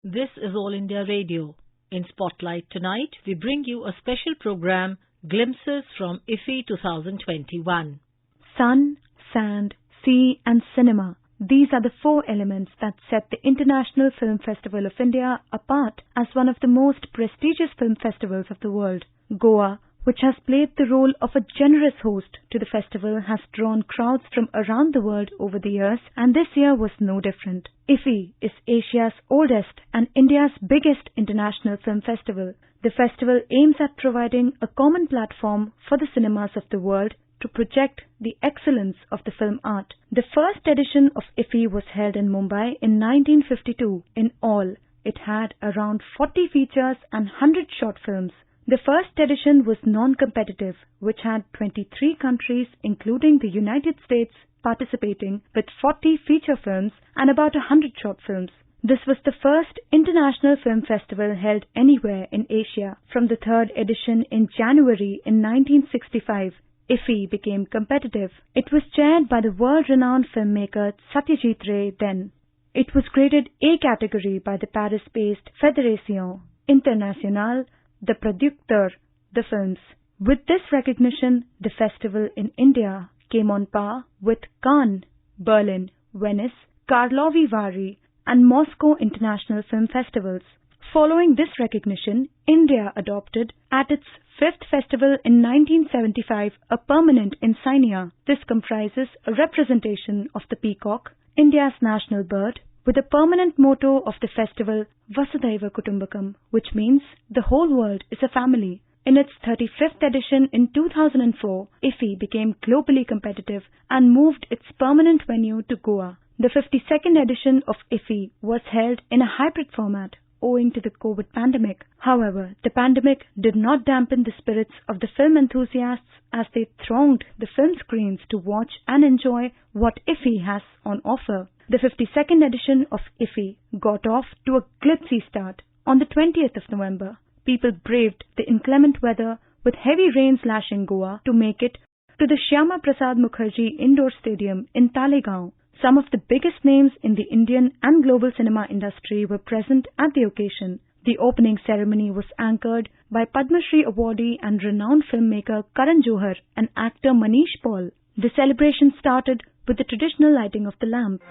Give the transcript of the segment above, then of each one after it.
This is All India Radio. In Spotlight tonight, we bring you a special program, Glimpses from IFFI 2021. Sun, sand, sea and cinema. These are the four elements that set the International Film Festival of India apart as one of the most prestigious film festivals of the world. Goa, which has played the role of a generous host to the festival, has drawn crowds from around the world over the years, and this year was no different. IFFI is Asia's oldest and India's biggest international film festival. The festival aims at providing a common platform for the cinemas of the world to project the excellence of the film art. The first edition of IFFI was held in Mumbai in 1952. In all, it had around 40 features and 100 short films. The first edition was non-competitive, which had 23 countries, including the United States, participating with 40 feature films and about 100 short films. This was the first international film festival held anywhere in Asia. From the third edition in January in 1965, IFFI became competitive. It was chaired by the world-renowned filmmaker Satyajit Ray then. It was graded A category by the Paris-based Fédération Internationale de Producteurs de Films. With this recognition, the festival in India came on par with Cannes, Berlin, Venice, Karlovy Vary and Moscow International Film Festivals. Following this recognition, India adopted at its fifth festival in 1975 a permanent insignia. This comprises a representation of the peacock, India's national bird, with a permanent motto of the festival, Vasudhaiva Kutumbakam, which means the whole world is a family. In its 35th edition in 2004, IFFI became globally competitive and moved its permanent venue to Goa. The 52nd edition of IFFI was held in a hybrid format owing to the COVID pandemic. However, the pandemic did not dampen the spirits of the film enthusiasts as they thronged the film screens to watch and enjoy what IFFI has on offer. The 52nd edition of IFFI got off to a glitzy start. On the 20th of November, people braved the inclement weather with heavy rains lashing Goa to make it to the Shyama Prasad Mukherjee Indoor Stadium in Talegaon. Some of the biggest names in the Indian and global cinema industry were present at the occasion. The opening ceremony was anchored by Padma Shri awardee and renowned filmmaker Karan Johar and actor Manish Paul. The celebration started with the traditional lighting of the lamp.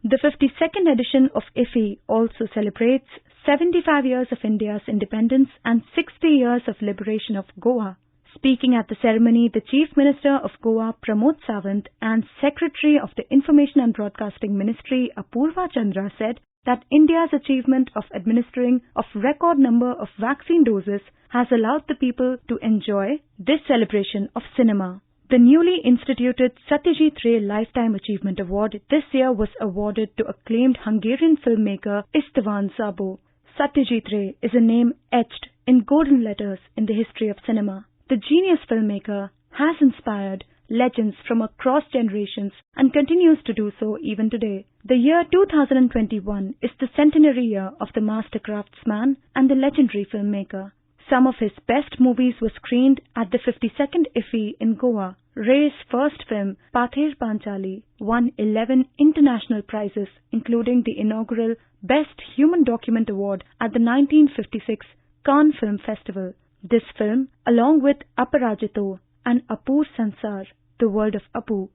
The 52nd edition of IFFI also celebrates 75 years of India's independence and 60 years of liberation of Goa. Speaking at the ceremony, the Chief Minister of Goa, Pramod Sawant, and Secretary of the Information and Broadcasting Ministry, Apurva Chandra, said that India's achievement of administering a record number of vaccine doses has allowed the people to enjoy this celebration of cinema. The newly instituted Satyajit Ray Lifetime Achievement Award this year was awarded to acclaimed Hungarian filmmaker Istvan Szabo. Satyajit Ray is a name etched in golden letters in the history of cinema. The genius filmmaker has inspired legends from across generations and continues to do so even today. The year 2021 is the centenary year of the master craftsman and the legendary filmmaker. Some of his best movies were screened at the 52nd IFFI in Goa. Ray's first film, Pather Panchali, won 11 international prizes, including the inaugural Best Human Document Award at the 1956 Cannes Film Festival. This film, along with Aparajito and Apur Sansar, The World of Apu,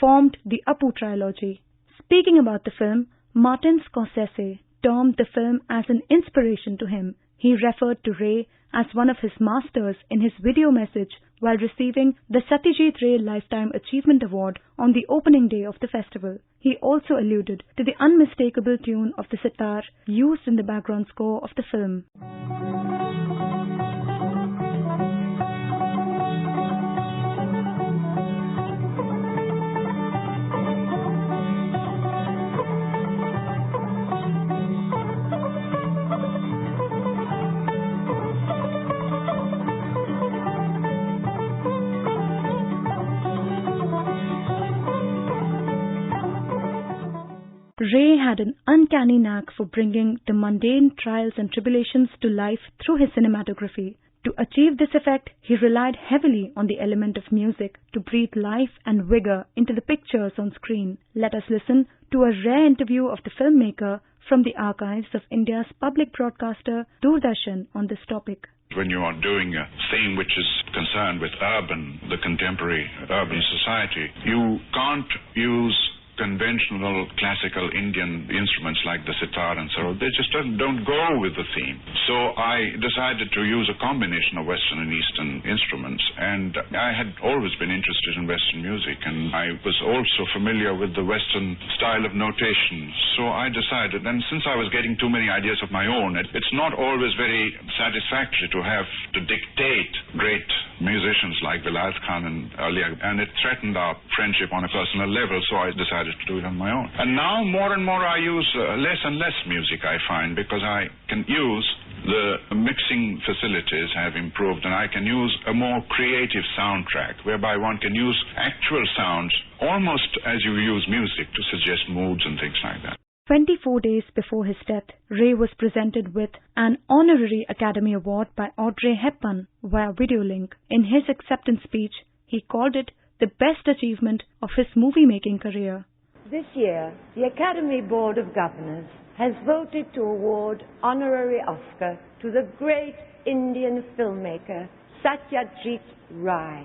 formed the Apu trilogy. Speaking about the film, Martin Scorsese termed the film as an inspiration to him. He referred to Ray as one of his masters in his video message while receiving the Satyajit Ray Lifetime Achievement Award on the opening day of the festival. He also alluded to the unmistakable tune of the sitar used in the background score of the film. Ray had an uncanny knack for bringing the mundane trials and tribulations to life through his cinematography. To achieve this effect, he relied heavily on the element of music to breathe life and vigor into the pictures on screen. Let us listen to a rare interview of the filmmaker from the archives of India's public broadcaster Doordarshan on this topic. When you are doing a theme which is concerned with the contemporary urban society, you can't use conventional classical Indian instruments like the sitar and so on. They just don't go with the theme. So I decided to use a combination of Western and Eastern instruments, and I had always been interested in Western music, and I was also familiar with the Western style of notation. So I decided, and since I was getting too many ideas of my own, it's not always very satisfactory to have to dictate great musicians like Vilayat Khan and earlier, and it threatened our friendship on a personal level, so I decided to do it on my own. And now more and more I use less and less music, I find, because I can use the mixing facilities have improved, and I can use a more creative soundtrack whereby one can use actual sounds almost as you use music to suggest moods and things like that. 24 days before his death, Ray was presented with an honorary Academy Award by Audrey Hepburn via video link. In his acceptance speech, he called it the best achievement of his movie-making career. This year, the Academy Board of Governors has voted to award honorary Oscar to the great Indian filmmaker Satyajit Ray.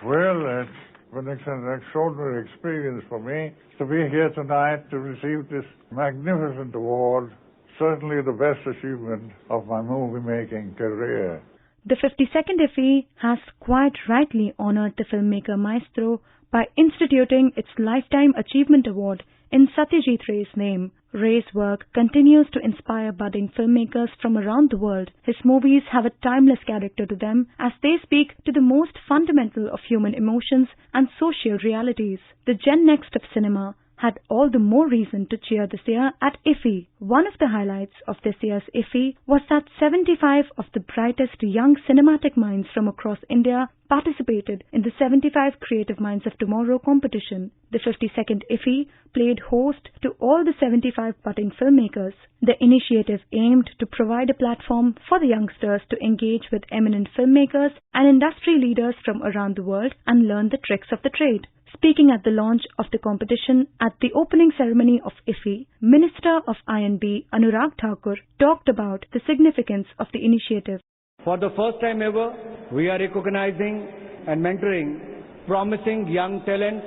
Well, it's an extraordinary experience for me to be here tonight to receive this magnificent award, certainly the best achievement of my movie-making career. The 52nd IFFI has quite rightly honored the filmmaker maestro by instituting its Lifetime Achievement Award in Satyajit Ray's name. Ray's work continues to inspire budding filmmakers from around the world. His movies have a timeless character to them as they speak to the most fundamental of human emotions and social realities. The Gen Next of cinema had all the more reason to cheer this year at IFFI. One of the highlights of this year's IFFI was that 75 of the brightest young cinematic minds from across India participated in the 75 Creative Minds of Tomorrow competition. The 52nd IFFI played host to all the 75 budding filmmakers. The initiative aimed to provide a platform for the youngsters to engage with eminent filmmakers and industry leaders from around the world and learn the tricks of the trade. Speaking at the launch of the competition at the opening ceremony of IFFI, Minister of INB Anurag Thakur talked about the significance of the initiative. For the first time ever, we are recognizing and mentoring promising young talents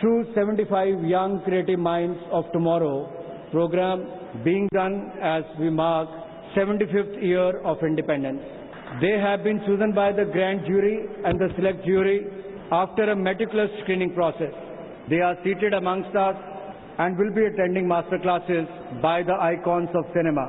through 75 Young Creative Minds of Tomorrow program being done as we mark 75th year of independence. They have been chosen by the grand jury and the select jury after a meticulous screening process. They are seated amongst us and will be attending master classes by the icons of cinema.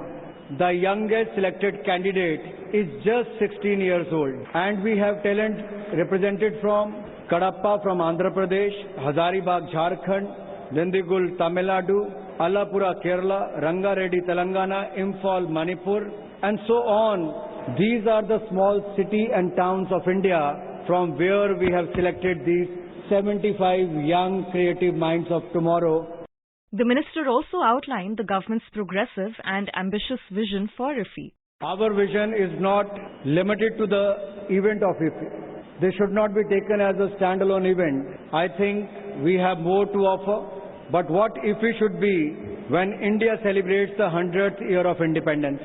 The youngest selected candidate is just 16 years old, and we have talent represented from Kadapa from Andhra Pradesh, Hazaribagh Jharkhand, Dindigul Tamil Nadu, Allapura Kerala, Rangareddy Telangana, Imphal Manipur, and so on. These are the small city and towns of India from where we have selected these 75 young creative minds of tomorrow. The minister also outlined the government's progressive and ambitious vision for IFFI. Our vision is not limited to the event of IFFI. They should not be taken as a standalone event. I think we have more to offer, but what IFFI should be when India celebrates the 100th year of independence.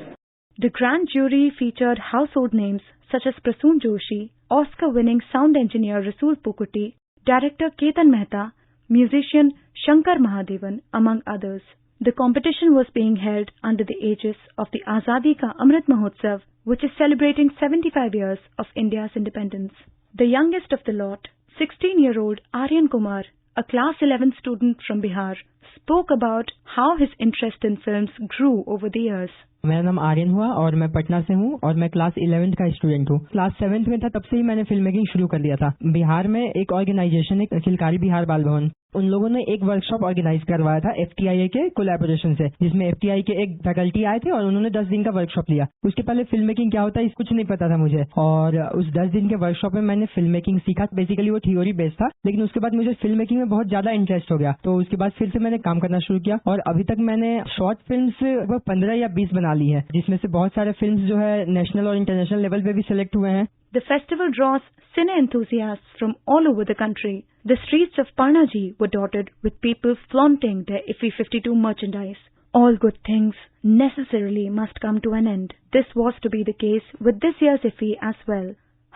The grand jury featured household names such as Prasoon Joshi, Oscar-winning sound engineer Rasool Pukuti, director Ketan Mehta, musician Shankar Mahadevan, among others. The competition was being held under the aegis of the Azadi Ka Amrit Mahotsav, which is celebrating 75 years of India's independence. The youngest of the lot, 16-year-old Aryan Kumar, a class 11 student from Bihar, spoke about how his interest in films grew over the years. मेरा नाम आर्यन हुआ और मैं पटना से हूँ और मैं class 11th का स्टूडेंट हूँ। क्लास 7th में था तब से ही मैंने फिल्म मेकिंग शुरू कर दिया था। बिहार में एक ऑर्गेनाइजेशन है किलकारी बिहार बाल भवन, उन लोगों ने एक वर्कशॉप ऑर्गेनाइज करवाया था FTIA के कोलैबोरेशन से, जिसमें FTI के एक फैकल्टी आए थे और उन्होंने 10 दिन का वर्कशॉप लिया। उसके पहले फिल्म मेकिंग क्या होता है कुछ नहीं पता था मुझे, और उस 10 दिन के वर्कशॉप में मैंने फिल्म मेकिंग सीखा। बेसिकली वो थ्योरी बेस्ड था, लेकिन उसके बाद मुझे फिल्म मेकिंग में बहुत ज्यादा इंटरेस्ट हो गया, तो उसके बाद फिर से मैंने काम करना शुरू किया और अभी तक मैंने शॉर्ट फिल्म्स लगभग 15 या 20 बना ली है, जिसमें से बहुत सारे फिल्म्स जो है नेशनल और इंटरनेशनल लेवल पे भी सिलेक्ट हुए हैं। The festival draws cine enthusiasts from all over the country. The streets of Panaji were dotted with people flaunting their IFFI 52 merchandise. All good things necessarily must come to an end. This was to be the case with this year's IFFI as well.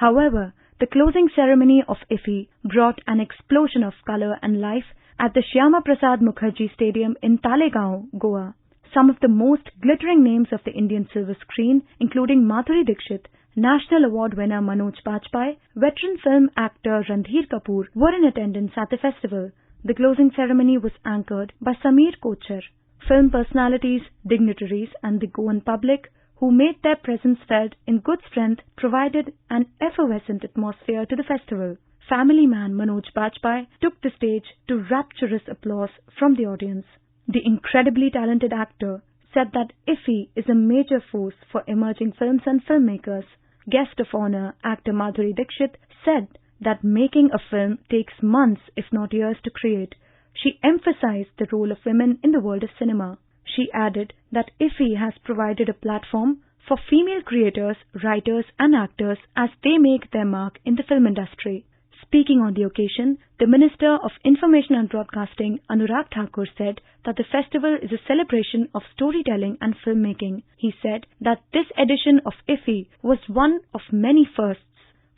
However, the closing ceremony of IFFI brought an explosion of color and life at the Shyama Prasad Mukherjee Stadium in Talegaon, Goa. Some of the most glittering names of the Indian silver screen, including Madhuri Dixit, National Award winner Manoj Bajpayee, veteran film actor Randhir Kapoor were in attendance at the festival. The closing ceremony was anchored by Sameer Kochhar. Film personalities, dignitaries and the Goan public who made their presence felt in good strength provided an effervescent atmosphere to the festival. Family man Manoj Bajpayee took the stage to rapturous applause from the audience. The incredibly talented actor said that IFFI is a major force for emerging films and filmmakers. Guest of honor, actor Madhuri Dixit, said that making a film takes months if not years to create. She emphasized the role of women in the world of cinema. She added that IFFI has provided a platform for female creators, writers and actors as they make their mark in the film industry. Speaking on the occasion, the Minister of Information and Broadcasting, Anurag Thakur, said that the festival is a celebration of storytelling and filmmaking. He said that this edition of IFFI was one of many firsts.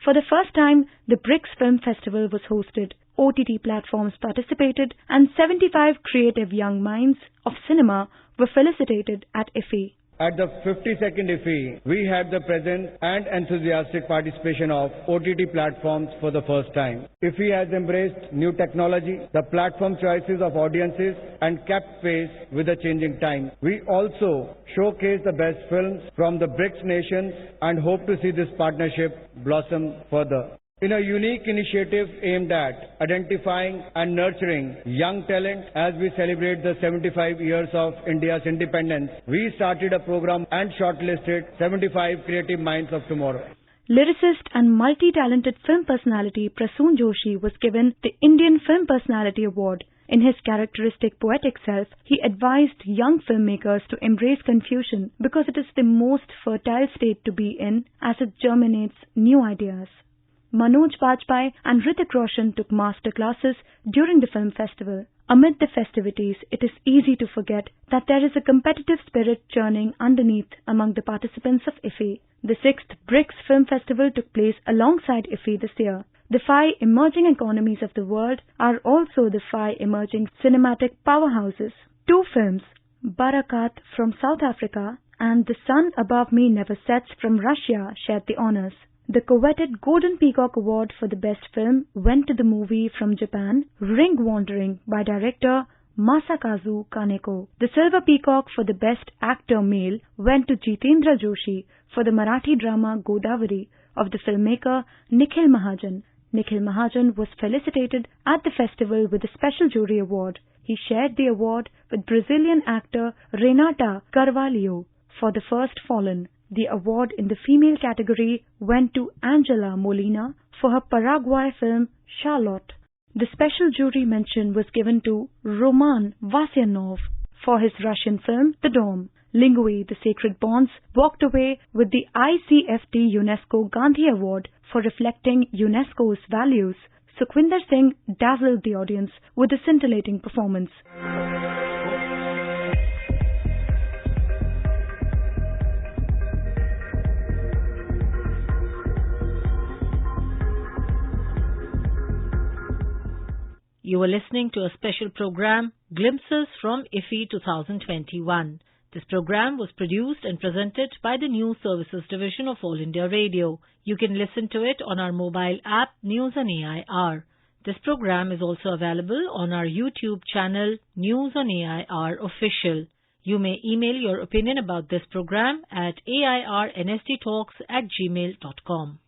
For the first time, the BRICS Film Festival was hosted. OTT platforms participated and 75 creative young minds of cinema were felicitated at IFFI. At the 52nd IFFI, we had the presence and enthusiastic participation of OTT platforms for the first time. IFFI has embraced new technology, the platform choices of audiences and kept pace with the changing times. We also showcase the best films from the BRICS nations and hope to see this partnership blossom further. In a unique initiative aimed at identifying and nurturing young talent as we celebrate the 75 years of India's independence, we started a program and shortlisted 75 creative minds of tomorrow. Lyricist and multi-talented film personality Prasoon Joshi was given the Indian Film Personality Award. In his characteristic poetic self, he advised young filmmakers to embrace confusion because it is the most fertile state to be in as it germinates new ideas. Manoj Bajpayee and Hrithik Roshan took master classes during the film festival. Amid the festivities, it is easy to forget that there is a competitive spirit churning underneath among the participants of IFFI. The 6th BRICS Film Festival took place alongside IFFI this year. The 5 emerging economies of the world are also the 5 emerging cinematic powerhouses. 2 films, Barakat from South Africa and The Sun Above Me Never Sets from Russia, shared the honors. The coveted Golden Peacock Award for the best film went to the movie from Japan, Ring Wandering by director Masakazu Kaneko. The Silver Peacock for the best actor male went to Jitendra Joshi for the Marathi drama Godavari of the filmmaker Nikhil Mahajan. Nikhil Mahajan was felicitated at the festival with a special jury award. He shared the award with Brazilian actor Renata Carvalho for The First Fallen. The award in the female category went to Angela Molina for her Paraguay film Charlotte. The special jury mention was given to Roman Vasyanov for his Russian film The Dome. Lingui, The Sacred Bonds, walked away with the ICFT UNESCO Gandhi Award for reflecting UNESCO's values. Sukhwinder Singh dazzled the audience with a scintillating performance. You were listening to a special program, Glimpses from IFFI 2021. This program was produced and presented by the News Services Division of All India Radio. You can listen to it on our mobile app, News on AIR. This program is also available on our YouTube channel, News on AIR Official. You may email your opinion about this program at airnsttalks@gmail.com.